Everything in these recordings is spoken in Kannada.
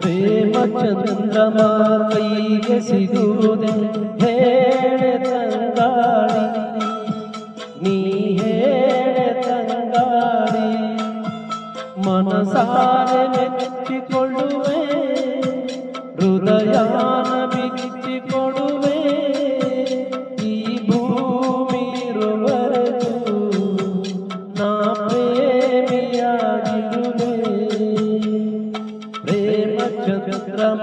ಪ್ರೇಮ ಚಂದ್ರಮ ಕೈಗೆ ಸಿಗುವುದೇ ಹೇಳೆ ತಂಗಾಳಿ, ನೀ ಹೇಳೆ ತಂಗಾಳಿ. ಮನಸಾರೆ ಮೆಚ್ಚಿಕೊಳ್ಳುವೆ, ಹೃದಯಾನ ಬಿಚ್ಚಿಕೊಡುವೆ. ಈ ಭೂಮಿ ಇರುವರೆಗೂ ನಾ ಪ್ರೇಮಿಯಾಗಿರುವೆ. ಪ್ರೇಮ ಚಂದ್ರಮ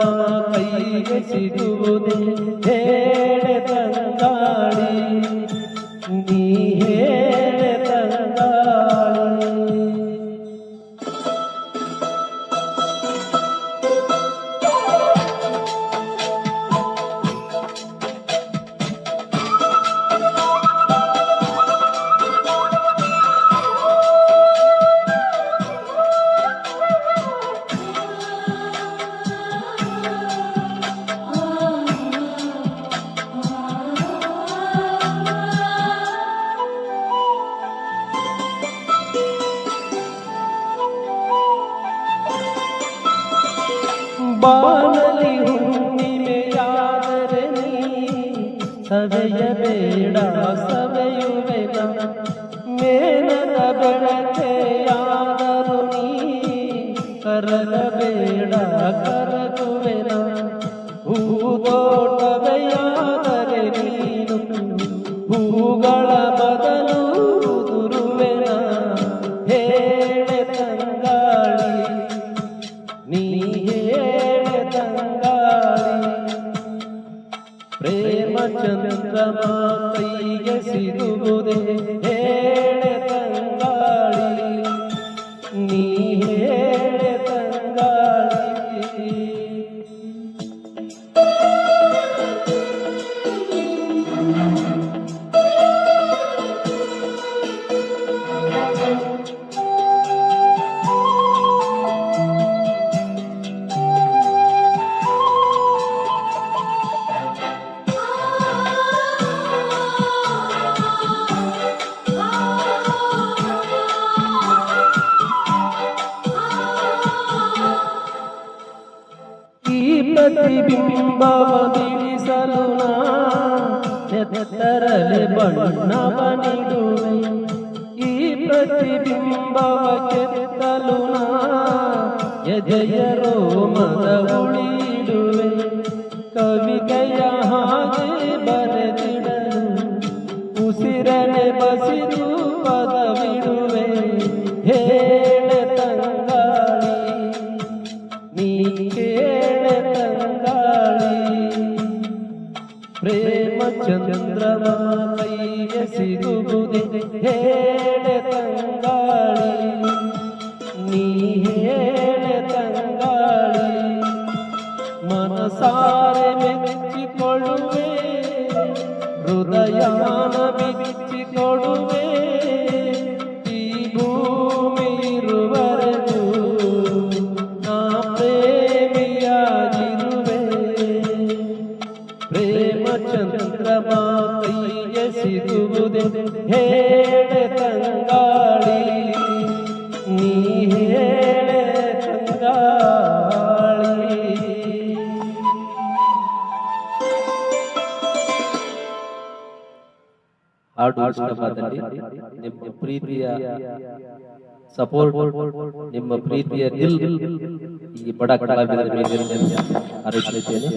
ಕೈಗೆ ಸಿಗುವುದೇ ಹೇಳೆ ತಂಗಾಳಿ, ನೀ ಹೇಳೆ ತಂಗಾಳಿ. ಬಾನಲಿ ಹುಣ್ಣಿಮೆಯಾದರೆ ನೀ ಸವೆಯಬೇಡ, ಸವೆಯುವೆನ. ಮೇಲದ ಬೆಳಕೆಯಾದರೂ ನೀ ಕರಗಬೇಡ, ಕರಗುವೆನ. ಹೂದೋಟವೆಯಾದರೆ ನೀನು ಹೂಗಳ ಬದಲು ಉದುರುವೆನ. ಹೇಳೆ ತಂಗಾಳಿ, ನೀ ಹೇಳೆ ತಂಗಾಳಿ. ಪ್ರೇಮ ಚಂದ್ರಮ ಕೈಗೆ ಸಿಗುವುದೇ ಹೇಳೆ ತಂಗಾಳಿ, ನೀ ಹೇಳೆ ತಂಗಾಳಿ. ಪ್ರತಿಬಿಂಬವ ಬಿಡಿಸಲು ನೆತ್ತರಲೆ ಬಣ್ಣವ ನೀಡುವೆ. ಈ ಪ್ರತಿಬಿಂಬವ ಕೆತ್ತಲು ಎದೆಯ ರೋಮದ ಉಳಿಡುವೆ. ಕವಿತೆಯ ಹಾಗೆ ಬರೆದಿಡಲು ಉಸಿರನೆ ಬಸಿದು ಪದವಿಡುವೆ. ಹೇಳೆ ತಂಗಾಳಿ, ನೀ ಕೇಳೆ ತಂಗಾಳಿ. ಪ್ರೇಮ ಚಂದ್ರಮ ಕೈಗೆ ಸಿಗುವುದೇ ಹೇಳೆ ತಂಗಾಳಿ, ನೀ ಹೇಳೆ ತಂಗಾಳಿ. ಮನಸಾರೆ ಮೆಚ್ಚಿಕೊಳ್ಳುವೆ, ಹೃದಯಾನ ಬಿಚ್ಚಿಕೊಡುವೆ. ಈ ಭೂಮಿ ಇರುವರೆಗೂ ನಾ ಪ್ರೇಮಿಯಾಗಿರುವೆ. ಪ್ರೇಮ ಚಂದ್ರಮ ಕೈಗೆ ಸಿಗುವುದೇ ಹೇಳೆ ತಂಗಾಳಿ, ನೀ ಹೇಳೆ ತಂಗಾಳಿ. ಹಾಡು ಇಷ್ಟವಾದಲ್ಲಿ ನಿಮ್ಮ ಪ್ರೀತಿಯ ಸಪೋರ್ಟ್, ನಿಮ್ಮ ಪ್ರೀತಿಯ ದಿಲ್ ಈ ಬಡ ಕಲಾವಿದರ ಮೇಲೆ ಹಾರೈಸುತ್ತೇನೆ.